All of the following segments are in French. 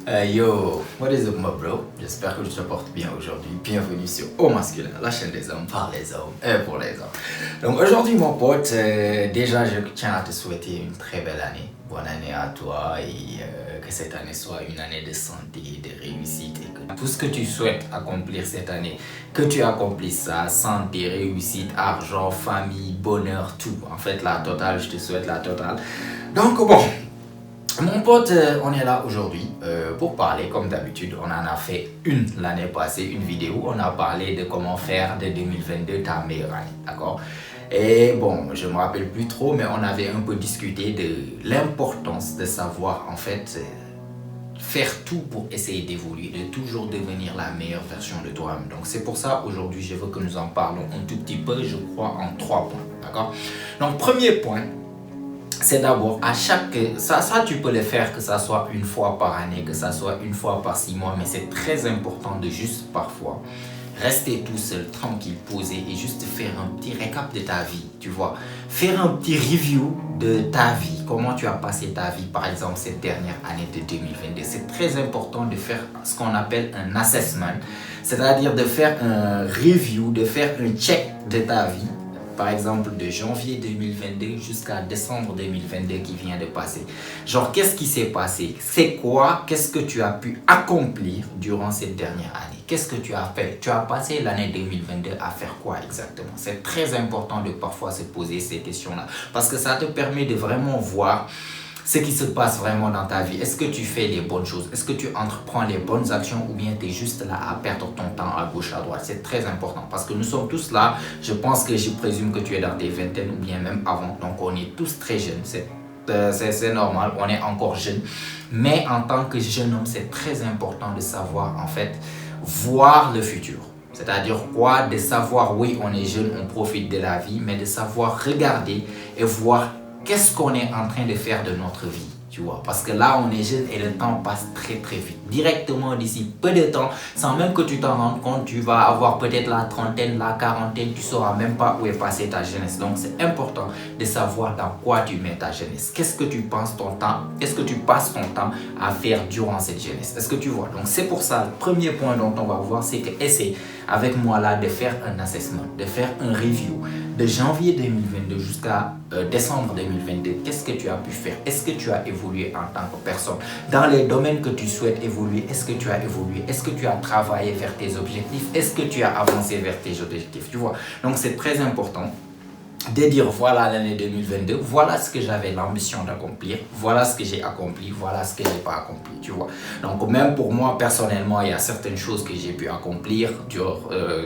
Yo, what is up, my bro? J'espère que tu te portes bien aujourd'hui. Bienvenue sur Au Masculin, la chaîne des hommes par les hommes et pour les hommes. Donc aujourd'hui, mon pote, déjà je tiens à te souhaiter une très belle année. Bonne année à toi et que cette année soit une année de santé, de réussite et que tout ce que tu souhaites accomplir cette année, que tu accomplisses ça, santé, réussite, argent, famille, bonheur, tout. En fait, la totale, je te souhaite la totale. Donc bon. Mon pote, on est là aujourd'hui pour parler, comme d'habitude, on en a fait une l'année passée, une vidéo, on a parlé de comment faire de 2022 ta meilleure année, d'accord? Et bon, je me rappelle plus trop, mais on avait un peu discuté de l'importance de savoir, en fait, faire tout pour essayer d'évoluer, de toujours devenir la meilleure version de toi-même. Donc c'est pour ça, aujourd'hui, je veux que nous en parlons un tout petit peu, je crois, en 3 points, d'accord? Donc, premier point, c'est d'abord à chaque... Ça, tu peux le faire que ça soit une fois par année, que ça soit une fois par 6 mois, mais c'est très important de juste parfois rester tout seul, tranquille, posé et juste faire un petit récap de ta vie, tu vois. Faire un petit review de ta vie, comment tu as passé ta vie, par exemple, cette dernière année de 2022. C'est très important de faire ce qu'on appelle un assessment, c'est-à-dire de faire un review, de faire un check de ta vie. Par exemple, de janvier 2022 jusqu'à décembre 2022 qui vient de passer. Genre, qu'est-ce qui s'est passé? C'est quoi? Qu'est-ce que tu as pu accomplir durant cette dernière année? Qu'est-ce que tu as fait? Tu as passé l'année 2022 à faire quoi exactement? C'est très important de parfois se poser ces questions-là. Parce que ça te permet de vraiment voir ce qui se passe vraiment dans ta vie. Est-ce que tu fais les bonnes choses? Est-ce que tu entreprends les bonnes actions ou bien tu es juste là à perdre ton temps à gauche, à droite? C'est très important parce que nous sommes tous là. Je pense que je présume que tu es dans tes vingtaines ou bien même avant. Donc on est tous très jeunes. C'est normal, on est encore jeunes. Mais en tant que jeune homme, c'est très important de savoir en fait voir le futur. C'est-à-dire quoi? De savoir, oui, on est jeune, on profite de la vie, mais de savoir regarder et voir qu'est-ce qu'on est en train de faire de notre vie, tu vois. Parce que là, on est jeune et le temps passe très très vite. Directement d'ici peu de temps, sans même que tu t'en rendes compte, tu vas avoir peut-être la trentaine, la quarantaine, tu ne sauras même pas où est passée ta jeunesse. Donc, c'est important de savoir dans quoi tu mets ta jeunesse. Qu'est-ce que tu penses ton temps, qu'est-ce que tu passes ton temps à faire durant cette jeunesse. Est-ce que tu vois? Donc, c'est pour ça, le premier point dont on va voir, c'est que essaie avec moi là de faire un assessment, de faire un review de janvier 2022 jusqu'à décembre 2022. Qu'est-ce que tu as pu faire? Est-ce que tu as évolué en tant que personne? Dans les domaines que tu souhaites évoluer, est-ce que tu as évolué? Est-ce que tu as travaillé vers tes objectifs? Est-ce que tu as avancé vers tes objectifs? Tu vois? Donc c'est très important de dire voilà l'année 2022, voilà ce que j'avais l'ambition d'accomplir, voilà ce que j'ai accompli, voilà ce que j'ai pas accompli, tu vois. Donc même pour moi personnellement, il y a certaines choses que j'ai pu accomplir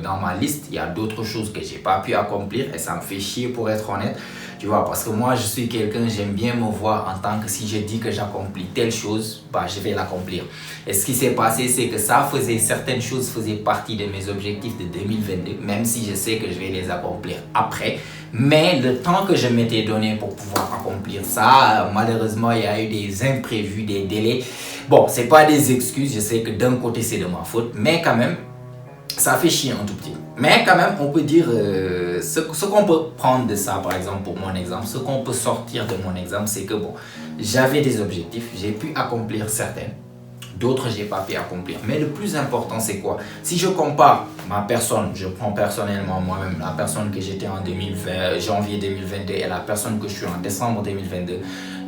dans ma liste, il y a d'autres choses que j'ai pas pu accomplir et ça me fait chier pour être honnête. Tu vois, parce que moi, je suis quelqu'un, j'aime bien me voir en tant que si je dis que j'accomplis telle chose, bah, je vais l'accomplir. Et ce qui s'est passé, c'est que certaines choses faisaient partie de mes objectifs de 2022, même si je sais que je vais les accomplir après. Mais le temps que je m'étais donné pour pouvoir accomplir ça, malheureusement, il y a eu des imprévus, des délais. Bon, c'est pas des excuses, je sais que d'un côté, c'est de ma faute, mais quand même, ça fait chier un tout petit. Mais quand même, on peut dire ce qu'on peut prendre de ça, par exemple, pour mon exemple, ce qu'on peut sortir de mon exemple, c'est que bon, j'avais des objectifs, j'ai pu accomplir certains, d'autres j'ai pas pu accomplir. Mais le plus important, c'est quoi? Si je compare ma personne, je prends personnellement moi-même la personne que j'étais en janvier 2022 et la personne que je suis en décembre 2022,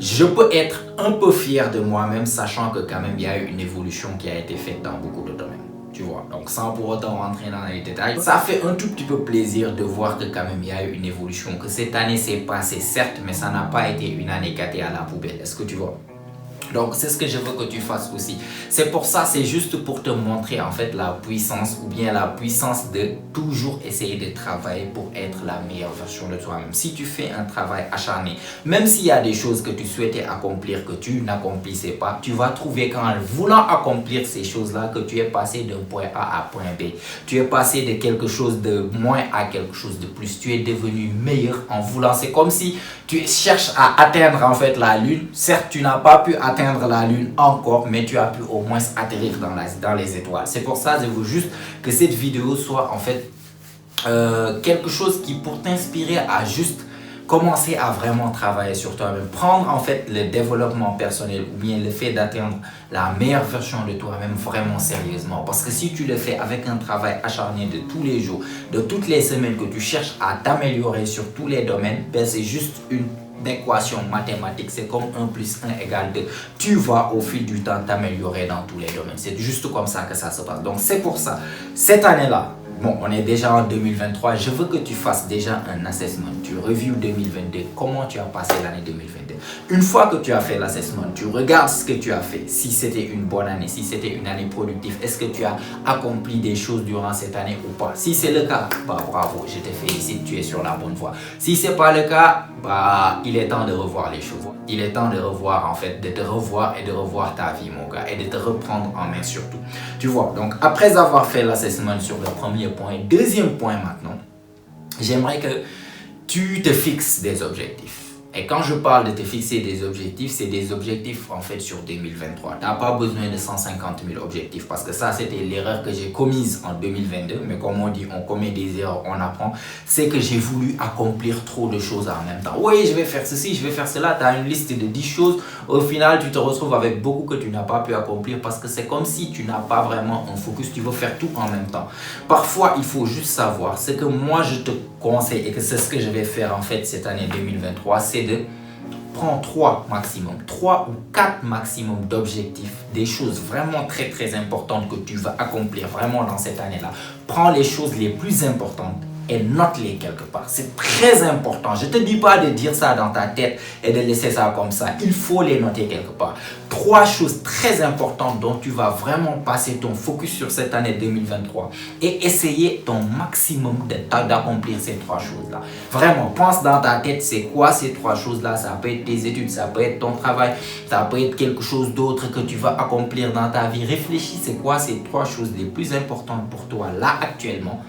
je peux être un peu fier de moi-même, sachant que quand même, il y a eu une évolution qui a été faite dans beaucoup de domaines. Tu vois, donc sans pour autant rentrer dans les détails, ça fait un tout petit peu plaisir de voir que quand même il y a eu une évolution, que cette année s'est passée certes, mais ça n'a pas été une année gâtée à la poubelle. Est-ce que tu vois? Donc c'est ce que je veux que tu fasses aussi. C'est pour ça, c'est juste pour te montrer en fait la puissance ou bien la puissance de toujours essayer de travailler pour être la meilleure version de toi-même. Si tu fais un travail acharné, même s'il y a des choses que tu souhaitais accomplir que tu n'accomplissais pas, tu vas trouver qu'en voulant accomplir ces choses-là que tu es passé d'un point A à point B. Tu es passé de quelque chose de moins à quelque chose de plus. Tu es devenu meilleur en voulant. C'est comme si tu cherches à atteindre en fait la lune. Certes, tu n'as pas pu atteindre la lune encore, mais tu as pu au moins atterrir dans les étoiles. C'est pour ça que je veux juste que cette vidéo soit en fait quelque chose qui pour t'inspirer à juste commencer à vraiment travailler sur toi-même, prendre en fait le développement personnel ou bien le fait d'atteindre la meilleure version de toi-même vraiment sérieusement. Parce que si tu le fais avec un travail acharné de tous les jours, de toutes les semaines, que tu cherches à t'améliorer sur tous les domaines, ben c'est juste une équation mathématique, c'est comme 1 plus 1 égale 2. Tu vas au fil du temps t'améliorer dans tous les domaines. C'est juste comme ça que ça se passe. Donc c'est pour ça, cette année-là, bon, on est déjà en 2023, je veux que tu fasses déjà un assessment. Tu reviews 2022, comment tu as passé l'année 2022. Une fois que tu as fait l'assessment, tu regardes ce que tu as fait, si c'était une bonne année, si c'était une année productive, est-ce que tu as accompli des choses durant cette année ou pas. Si c'est le cas, bah bravo, je te félicite, tu es sur la bonne voie. Si c'est pas le cas, bah il est temps de revoir les choses. Il est temps de revoir en fait, de te revoir et de revoir ta vie mon gars, et de te reprendre en main surtout. Tu vois, donc après avoir fait l'assessment sur le premier point, deuxième point maintenant, j'aimerais que tu te fixes des objectifs. Et quand je parle de te fixer des objectifs, c'est des objectifs en fait sur 2023. Tu n'as pas besoin de 150 000 objectifs parce que ça, c'était l'erreur que j'ai commise en 2022. Mais comme on dit, on commet des erreurs, on apprend. C'est que j'ai voulu accomplir trop de choses en même temps. Oui, je vais faire ceci, je vais faire cela. Tu as une liste de 10 choses. Au final, tu te retrouves avec beaucoup que tu n'as pas pu accomplir parce que c'est comme si tu n'as pas vraiment un focus. Tu veux faire tout en même temps. Parfois, il faut juste savoir. Ce que moi, je te conseille et que c'est ce que je vais faire en fait cette année 2023, c'est de prendre 3 maximum, 3 ou 4 maximum d'objectifs, des choses vraiment très importantes que tu vas accomplir vraiment dans cette année-là. Prends les choses les plus importantes et note-les quelque part. C'est très important. Je ne te dis pas de dire ça dans ta tête et de laisser ça comme ça. Il faut les noter quelque part. 3 choses très importantes dont tu vas vraiment passer ton focus sur cette année 2023 et essayer ton maximum d'accomplir ces 3 choses-là. Vraiment, pense dans ta tête, c'est quoi ces 3 choses-là? Ça peut être tes études, ça peut être ton travail, ça peut être quelque chose d'autre que tu vas accomplir dans ta vie. Réfléchis, c'est quoi ces 3 choses les plus importantes pour toi là actuellement?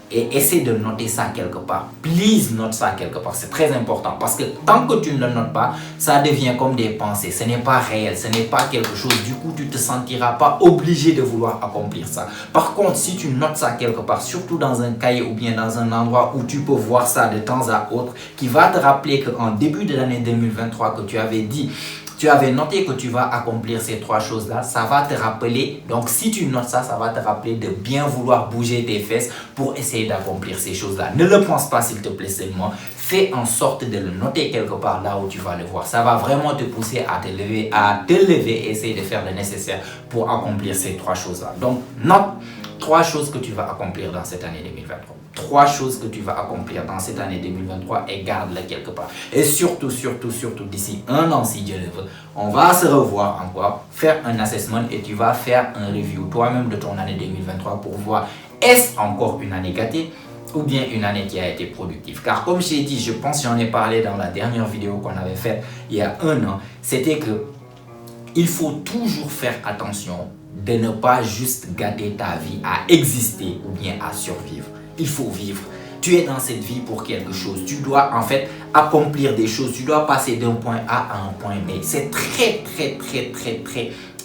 Et essaie de noter ça quelque part. Please, note ça quelque part. C'est très important. Parce que tant que tu ne le notes pas, ça devient comme des pensées. Ce n'est pas réel. Ce n'est pas quelque chose. Du coup, tu ne te sentiras pas obligé de vouloir accomplir ça. Par contre, si tu notes ça quelque part, surtout dans un cahier ou bien dans un endroit où tu peux voir ça de temps à autre, qui va te rappeler qu'en début de l'année 2023, que tu avais dit... Tu avais noté que tu vas accomplir ces 3 choses-là, ça va te rappeler, donc si tu notes ça, ça va te rappeler de bien vouloir bouger tes fesses pour essayer d'accomplir ces choses-là. Ne le pense pas s'il te plaît seulement, fais en sorte de le noter quelque part là où tu vas le voir. Ça va vraiment te pousser à te lever et essayer de faire le nécessaire pour accomplir ces 3 choses-là. Donc, note 3 choses que tu vas accomplir dans cette année 2023. 3 choses que tu vas accomplir dans cette année 2023 et garde-les quelque part. Et surtout, d'ici 1 an, si Dieu le veut, on va se revoir encore, faire un assessment et tu vas faire un review toi-même de ton année 2023 pour voir est-ce encore une année gâtée ou bien une année qui a été productive. Car comme je l'ai dit, je pense que j'en ai parlé dans la dernière vidéo qu'on avait faite il y a 1 an, c'était que il faut toujours faire attention de ne pas juste gâter ta vie à exister ou bien à survivre. Il faut vivre. Tu es dans cette vie pour quelque chose. Tu dois en fait accomplir des choses. Tu dois passer d'un point A à un point B. C'est très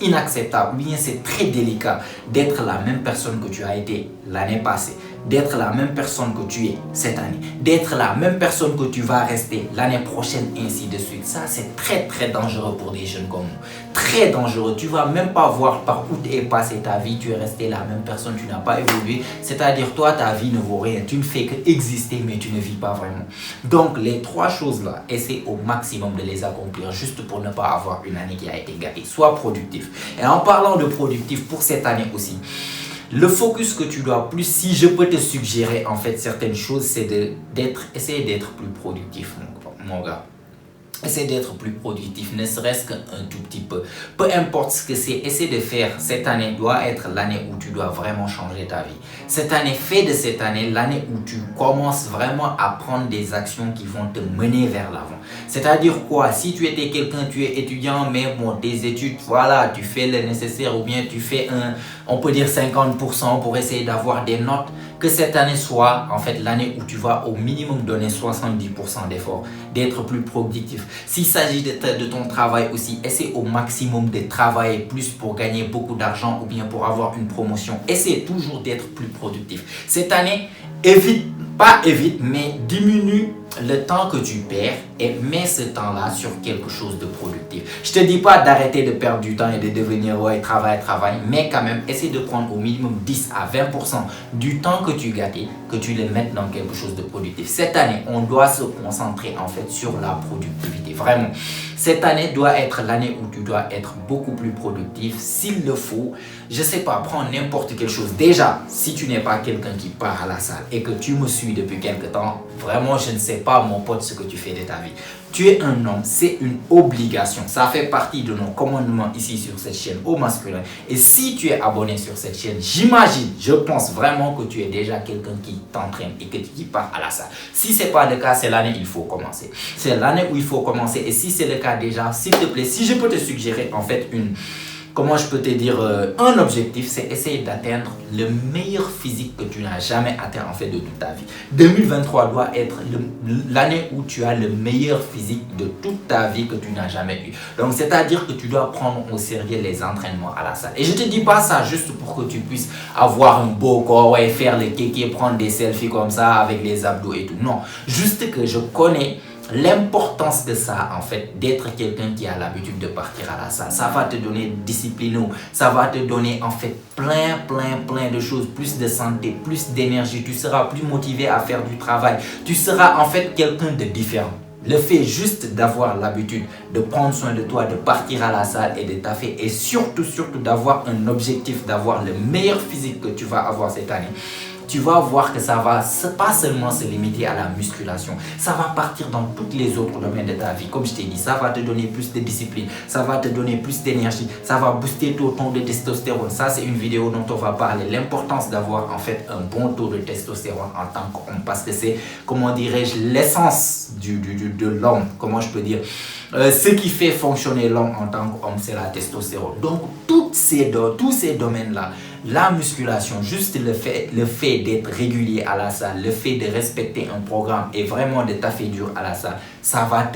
inacceptable. Ou bien c'est très délicat d'être la même personne que tu as été l'année passée. D'être la même personne que tu es cette année. D'être la même personne que tu vas rester l'année prochaine, ainsi de suite. Ça, c'est très dangereux pour des jeunes comme nous. Très dangereux. Tu ne vas même pas voir par où est passée ta vie. Tu es resté la même personne. Tu n'as pas évolué. C'est-à-dire, toi, ta vie ne vaut rien. Tu ne fais que exister, mais tu ne vis pas vraiment. Donc, les 3 choses-là, essaie au maximum de les accomplir juste pour ne pas avoir une année qui a été gâtée. Sois productif. Et en parlant de productif pour cette année aussi, le focus que tu dois plus, si je peux te suggérer en fait certaines choses, c'est essayer d'être plus productif, mon gars. Essaie d'être plus productif, ne serait-ce qu'un tout petit peu. Peu importe ce que c'est, essaie de faire. Cette année doit être l'année où tu dois vraiment changer ta vie. Cette année, fais de cette année l'année où tu commences vraiment à prendre des actions qui vont te mener vers l'avant. C'est-à-dire quoi? Si tu étais quelqu'un, tu es étudiant, mais bon, tes études, voilà, tu fais le nécessaire ou bien tu fais on peut dire 50% pour essayer d'avoir des notes. Que cette année soit en fait l'année où tu vas au minimum donner 70% d'efforts, d'être plus productif. S'il s'agit de ton travail aussi, essaie au maximum de travailler plus pour gagner beaucoup d'argent ou bien pour avoir une promotion. Essaie toujours d'être plus productif. Cette année, évite, mais diminue le temps que tu perds et mets ce temps-là sur quelque chose de productif. Je te dis pas d'arrêter de perdre du temps et de devenir travail, mais quand même, essaie de prendre au minimum 10 à 20% du temps que tu gâtais, que tu le mettes dans quelque chose de productif. Cette année, on doit se concentrer en fait sur la productivité. Vraiment, cette année doit être l'année où tu dois être beaucoup plus productif. S'il le faut, je sais pas, prends n'importe quelle chose. Déjà, si tu n'es pas quelqu'un qui part à la salle et que tu me suis depuis quelque temps, vraiment, je ne sais pas, mon pote, ce que tu fais de ta vie. Tu es un homme, c'est une obligation. Ça fait partie de nos commandements ici sur cette chaîne au masculin. Et si tu es abonné sur cette chaîne, j'imagine, je pense vraiment que tu es déjà quelqu'un qui t'entraîne et qui part à la salle. Si ce n'est pas le cas, c'est l'année où il faut commencer. C'est l'année où il faut commencer. Et si c'est le cas déjà, s'il te plaît, si je peux te suggérer en fait comment je peux te dire, un objectif, c'est essayer d'atteindre le meilleur physique que tu n'as jamais atteint en fait de toute ta vie. 2023 doit être l'année où tu as le meilleur physique de toute ta vie que tu n'as jamais eu. Donc, c'est-à-dire que tu dois prendre au sérieux les entraînements à la salle. Et je ne te dis pas ça juste pour que tu puisses avoir un beau corps, faire les kékés, prendre des selfies comme ça avec les abdos et tout. Non, juste que je connais l'importance de ça, en fait, d'être quelqu'un qui a l'habitude de partir à la salle. Ça va te donner discipline, ça va te donner, en fait, plein de choses, plus de santé, plus d'énergie. Tu seras plus motivé à faire du travail. Tu seras, en fait, quelqu'un de différent. Le fait juste d'avoir l'habitude de prendre soin de toi, de partir à la salle et de taffer et surtout d'avoir un objectif, d'avoir le meilleur physique que tu vas avoir cette année. Tu vas voir que ça va pas seulement se limiter à la musculation, ça va partir dans tous les autres domaines de ta vie. Comme je t'ai dit, ça va te donner plus de discipline, ça va te donner plus d'énergie, ça va booster ton taux de testostérone. Ça, c'est une vidéo dont on va parler, l'importance d'avoir en fait un bon taux de testostérone en tant qu'homme, parce que c'est, comment dirais-je, l'essence de l'homme, comment je peux dire. Ce qui fait fonctionner l'homme en tant qu'homme, c'est la testostérone. Donc, tous ces domaines-là, la musculation, juste le fait d'être régulier à la salle, le fait de respecter un programme et vraiment de taffer dur à la salle, ça va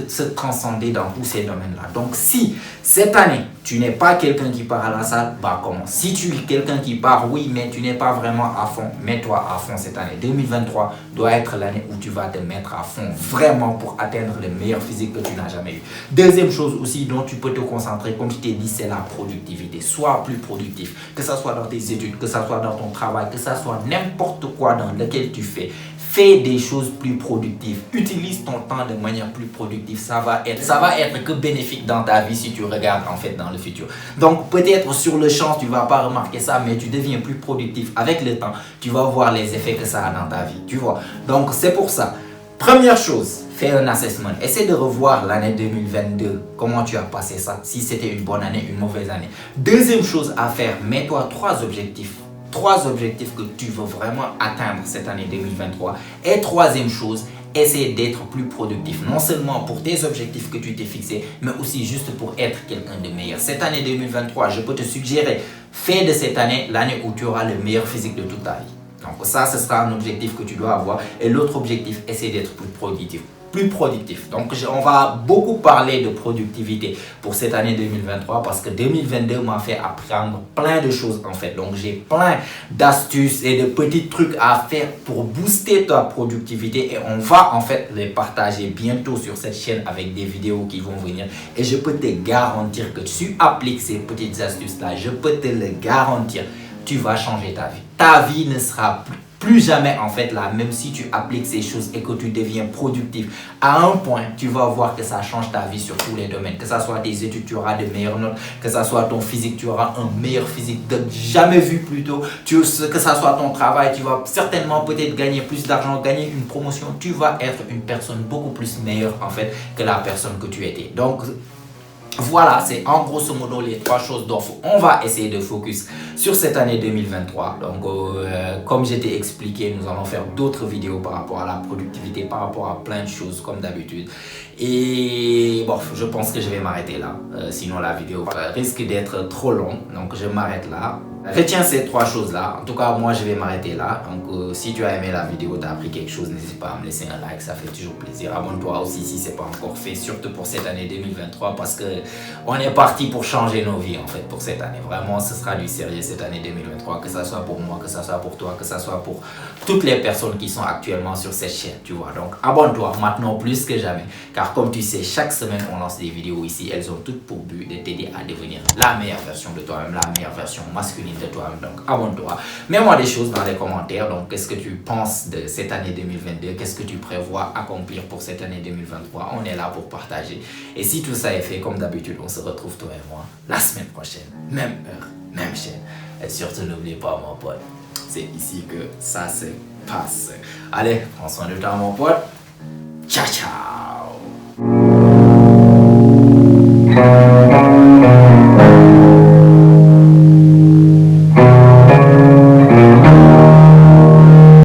se transcender dans tous ces domaines-là. Donc, si cette année, tu n'es pas quelqu'un qui part à la salle, bah comment? Si tu es quelqu'un qui part, oui, mais tu n'es pas vraiment à fond, mets-toi à fond cette année. 2023 doit être l'année où tu vas te mettre à fond, vraiment pour atteindre le meilleur physique que tu n'as jamais eu. Deuxième chose aussi dont tu peux te concentrer, comme je t'ai dit, c'est la productivité. Sois plus productif, que ce soit dans tes études, que ce soit dans ton travail, que ce soit n'importe quoi dans lequel tu fais. Fais des choses plus productives. Utilise ton temps de manière plus productive. Ça va être que bénéfique dans ta vie si tu regardes en fait dans le futur. Donc peut-être sur le champ, tu ne vas pas remarquer ça, mais tu deviens plus productif. Avec le temps, tu vas voir les effets que ça a dans ta vie. Tu vois. Donc c'est pour ça. Première chose, fais un assessment. Essaie de revoir l'année 2022. Comment tu as passé ça? Si c'était une bonne année, une mauvaise année. Deuxième chose à faire, mets-toi 3 objectifs. 3 objectifs que tu veux vraiment atteindre cette année 2023. Et troisième chose, essaie d'être plus productif. Non seulement pour tes objectifs que tu t'es fixés, mais aussi juste pour être quelqu'un de meilleur. Cette année 2023, je peux te suggérer, fais de cette année l'année où tu auras le meilleur physique de toute ta vie. Donc ça, ce sera un objectif que tu dois avoir. Et l'autre objectif, essaie d'être plus productif. Donc, on va beaucoup parler de productivité pour cette année 2023 parce que 2022 m'a fait apprendre plein de choses en fait. Donc, j'ai plein d'astuces et de petits trucs à faire pour booster ta productivité et on va en fait les partager bientôt sur cette chaîne avec des vidéos qui vont venir. Et je peux te garantir que tu appliques ces petites astuces-là. Je peux te le garantir. Tu vas changer ta vie. Ta vie ne sera plus jamais en fait là, même si tu appliques ces choses et que tu deviens productif. À un point, tu vas voir que ça change ta vie sur tous les domaines. Que ça soit tes études, tu auras de meilleures notes. Que ça soit ton physique, tu auras un meilleur physique de jamais vu plus tôt. Que ça soit ton travail, tu vas certainement peut-être gagner plus d'argent, gagner une promotion. Tu vas être une personne beaucoup plus meilleure en fait que la personne que tu étais. Donc, voilà, c'est en grosso modo les 3 choses dont on va essayer de focus sur cette année 2023. Donc, comme je t'ai expliqué, nous allons faire d'autres vidéos par rapport à la productivité, par rapport à plein de choses comme d'habitude. Et bon, je pense que je vais m'arrêter là. Sinon, la vidéo risque d'être trop longue. Donc, je m'arrête là. Retiens ces 3 choses-là. En tout cas, moi, je vais m'arrêter là. Donc, si tu as aimé la vidéo, tu as appris quelque chose, n'hésite pas à me laisser un like, ça fait toujours plaisir. Abonne-toi aussi si ce n'est pas encore fait, surtout pour cette année 2023, parce que on est parti pour changer nos vies, en fait, pour cette année. Vraiment, ce sera du sérieux cette année 2023, que ça soit pour moi, que ça soit pour toi, que ça soit pour toutes les personnes qui sont actuellement sur cette chaîne, tu vois. Donc, abonne-toi maintenant plus que jamais, car comme tu sais, chaque semaine, on lance des vidéos ici. Elles ont toutes pour but de t'aider à devenir la meilleure version de toi-même, la meilleure version masculine de toi-même. Donc abonne-toi, mets-moi des choses dans les commentaires. Donc qu'est-ce que tu penses de cette année 2022, qu'est-ce que tu prévois accomplir pour cette année 2023. On est là pour partager, et si tout ça est fait, comme d'habitude, on se retrouve toi et moi la semaine prochaine, même heure, même chaîne. Et surtout n'oublie pas, mon pote, c'est ici que ça se passe. Allez, prends soin de toi, mon pote. Ciao ciao.